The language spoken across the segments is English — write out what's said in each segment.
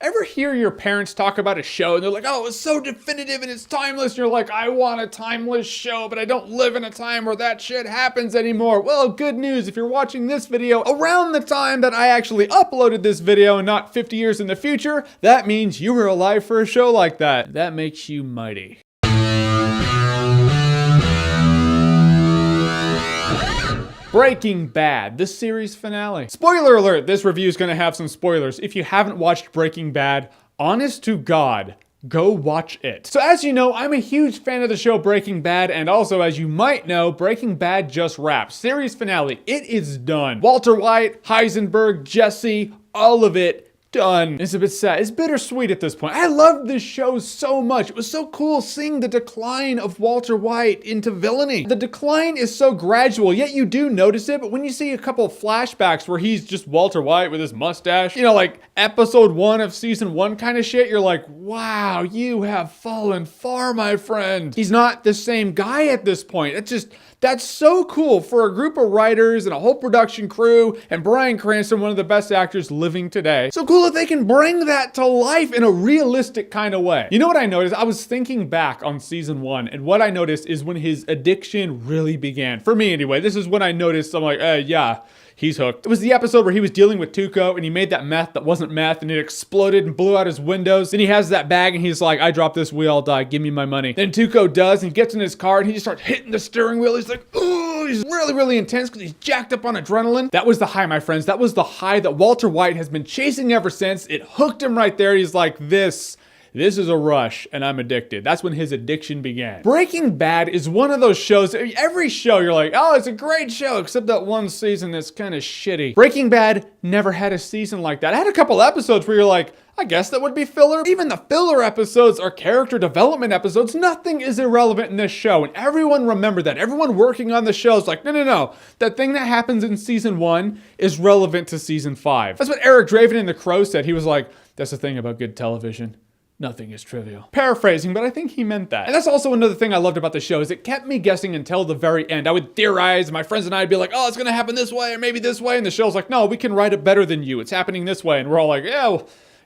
Ever hear your parents talk about a show and they're like, oh, it's so definitive and it's timeless. And you're like, I want a timeless show, but I don't live in a time where that shit happens anymore. Well, good news. If you're watching this video around the time that I actually uploaded this video and not 50 years in the future, that means you were alive for a show like that. That makes you mighty. Breaking Bad, the series finale. Spoiler alert, this review is going to have some spoilers. If you haven't watched Breaking Bad, honest to God, go watch it. So as you know, I'm a huge fan of the show Breaking Bad, and also as you might know, Breaking Bad just wrapped. Series finale, it is done. Walter White, Heisenberg, Jesse, all of it done. It's a bit sad. It's bittersweet at this point. I loved this show so much. It was so cool seeing the decline of Walter White into villainy. The decline is so gradual, yet you do notice it, but when you see a couple of flashbacks where he's just Walter White with his mustache, you know, like episode 1 of season 1 kind of shit, you're like, wow, you have fallen far, my friend. He's not the same guy at this point. That's so cool for a group of writers and a whole production crew, and Bryan Cranston, one of the best actors living today. So cool that they can bring that to life in a realistic kind of way. You know what I noticed? I was thinking back on season 1, and what I noticed is when his addiction really began. For me anyway, this is when I noticed, I'm like, yeah, he's hooked. It was the episode where he was dealing with Tuco and he made that meth that wasn't meth and it exploded and blew out his windows. Then he has that bag and he's like, I dropped this, we all die, give me my money. Then Tuco does, and he gets in his car and he just starts hitting the steering wheel. He's like, ooh, he's really, really intense because he's jacked up on adrenaline. That was the high, my friends. That was the high that Walter White has been chasing ever since. It hooked him right there. He's like, this is a rush and I'm addicted. That's when his addiction began. Breaking Bad is one of those shows, every show you're like, oh, it's a great show, except that one season that's kind of shitty. Breaking Bad never had a season like that. I had a couple episodes where you're like, I guess that would be filler. Even the filler episodes are character development episodes. Nothing is irrelevant in this show. And everyone remembered that. Everyone working on the show is like, no. That thing that happens in season 1 is relevant to season 5. That's what Eric Draven in The Crow said. He was like, that's the thing about good television. Nothing is trivial. Paraphrasing, but I think he meant that. And that's also another thing I loved about the show, is it kept me guessing until the very end. I would theorize, and my friends and I would be like, oh, it's gonna happen this way, or maybe this way, and the show's like, no, we can write it better than you. It's happening this way, and we're all like,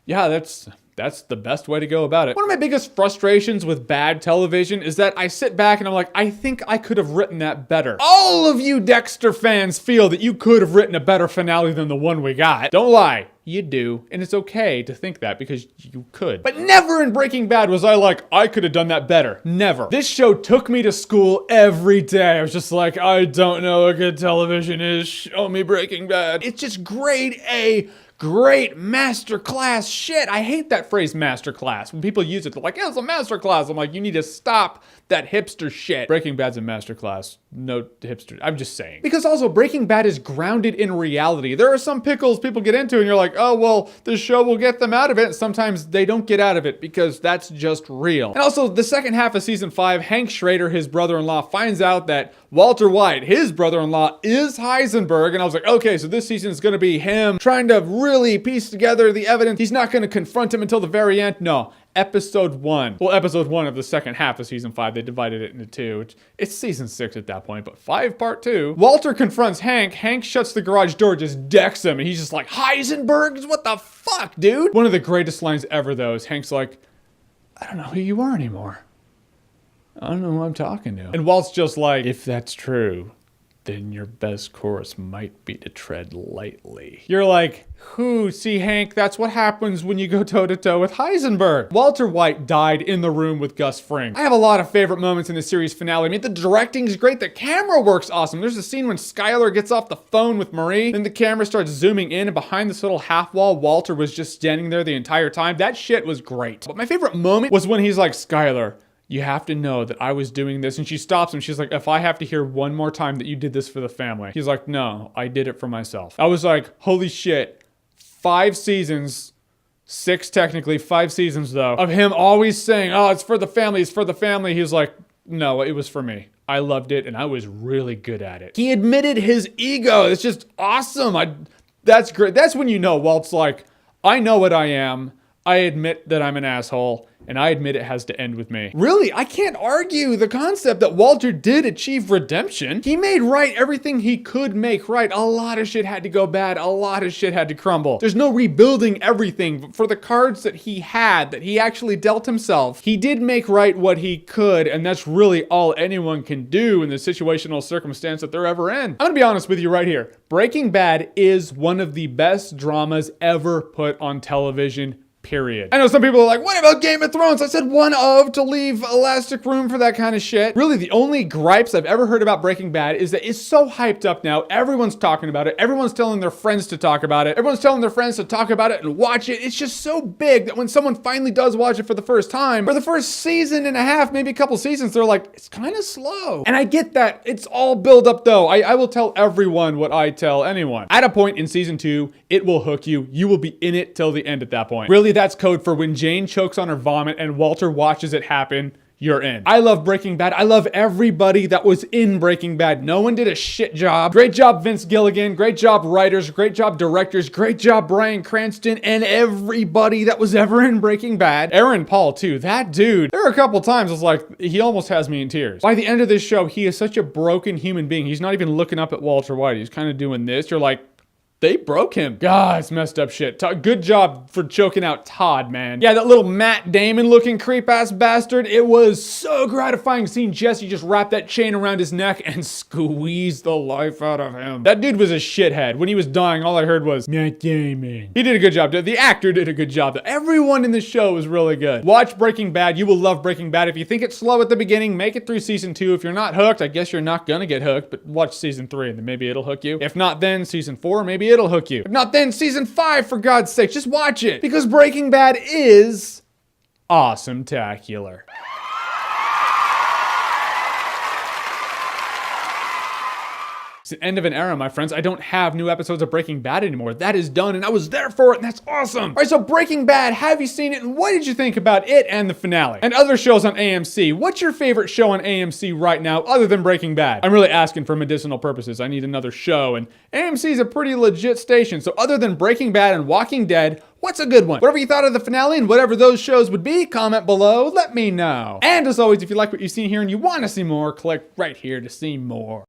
yeah, that's the best way to go about it. One of my biggest frustrations with bad television is that I sit back and I'm like, I think I could have written that better. All of you Dexter fans feel that you could have written a better finale than the one we got. Don't lie. You do, and it's okay to think that because you could. But never in Breaking Bad was I like, I could have done that better. Never. This show took me to school every day. I was just like, I don't know what good television is. Show me Breaking Bad. It's just grade A, great masterclass shit. I hate that phrase masterclass. When people use it, they're like, yeah, it's a masterclass. I'm like, you need to stop that hipster shit. Breaking Bad's a masterclass. No hipster. I'm just saying. Because also, Breaking Bad is grounded in reality. There are some pickles people get into and you're like, oh, well, the show will get them out of it. Sometimes they don't get out of it because that's just real. And also, the second half of season 5, Hank Schrader, his brother-in-law, finds out that Walter White, his brother-in-law, is Heisenberg. And I was like, okay, so this season is going to be him trying to really piece together the evidence. He's not going to confront him until the very end. No. Episode 1. Well, episode 1 of the second half of season 5, they divided it into 2. It's season 6 at that point, but 5 part 2. Walter confronts Hank. Hank shuts the garage door, just decks him, and he's just like, Heisenberg? What the fuck, dude? One of the greatest lines ever, though, is Hank's like, I don't know who you are anymore. I don't know who I'm talking to. And Walt's just like, if that's true, then your best course might be to tread lightly. You're like, who? See, Hank, that's what happens when you go toe-to-toe with Heisenberg. Walter White died in the room with Gus Fring. I have a lot of favorite moments in the series finale. I mean, the directing's great. The camera work's awesome. There's a scene when Skylar gets off the phone with Marie, then the camera starts zooming in, and behind this little half wall, Walter was just standing there the entire time. That shit was great. But my favorite moment was when he's like, Skylar, you have to know that I was doing this. And she stops him. She's like, if I have to hear one more time that you did this for the family. He's like, no, I did it for myself. I was like, holy shit. 5 seasons, 6 technically, 5 seasons though, of him always saying, oh, it's for the family, it's for the family. He's like, no, it was for me. I loved it and I was really good at it. He admitted his ego. It's just awesome. That's great. That's when you know Walt's like, I know what I am. I admit that I'm an asshole, and I admit it has to end with me. Really, I can't argue the concept that Walter did achieve redemption. He made right everything he could make right. A lot of shit had to go bad. A lot of shit had to crumble. There's no rebuilding everything. But for the cards that he had, that he actually dealt himself, he did make right what he could, and that's really all anyone can do in the situational circumstance that they're ever in. I'm gonna be honest with you right here. Breaking Bad is one of the best dramas ever put on television. Period. I know some people are like, what about Game of Thrones? I said one of to leave elastic room for that kind of shit. Really, the only gripes I've ever heard about Breaking Bad is that it's so hyped up now. Everyone's talking about it. Everyone's telling their friends to talk about it. Everyone's telling their friends to talk about it and watch it. It's just so big that when someone finally does watch it for the first time, for the first season and a half, maybe a couple seasons, they're like, it's kind of slow. And I get that. It's all build up though. I will tell everyone what I tell anyone. At a point in season 2, it will hook you. You will be in it till the end at that point. Really, that's code for when Jane chokes on her vomit and Walter watches it happen, you're in. I love Breaking Bad. I love everybody that was in Breaking Bad. No one did a shit job. Great job, Vince Gilligan. Great job, writers. Great job, directors. Great job, Bryan Cranston, and everybody that was ever in Breaking Bad. Aaron Paul, too. That dude. There were a couple times I was like, he almost has me in tears. By the end of this show, he is such a broken human being. He's not even looking up at Walter White. He's kind of doing this. You're like, they broke him. God, it's messed up shit. Good job for choking out Todd, man. Yeah, that little Matt Damon looking creep ass bastard. It was so gratifying seeing Jesse just wrap that chain around his neck and squeeze the life out of him. That dude was a shithead. When he was dying, all I heard was Matt Damon. He did a good job. The actor did a good job. Everyone in the show was really good. Watch Breaking Bad. You will love Breaking Bad. If you think it's slow at the beginning, make it through season 2. If you're not hooked, I guess you're not gonna get hooked, but watch season 3 and then maybe it'll hook you. If not then, season 4, maybe it'll hook you. If not then, season 5, for God's sake, just watch it. Because Breaking Bad is awesometacular. It's the end of an era, my friends. I don't have new episodes of Breaking Bad anymore. That is done, and I was there for it, and that's awesome. All right, so Breaking Bad, have you seen it, and what did you think about it and the finale? And other shows on AMC. What's your favorite show on AMC right now, other than Breaking Bad? I'm really asking for medicinal purposes. I need another show, and AMC is a pretty legit station, so other than Breaking Bad and Walking Dead, what's a good one? Whatever you thought of the finale and whatever those shows would be, comment below, let me know. And as always, if you like what you've seen here and you want to see more, click right here to see more.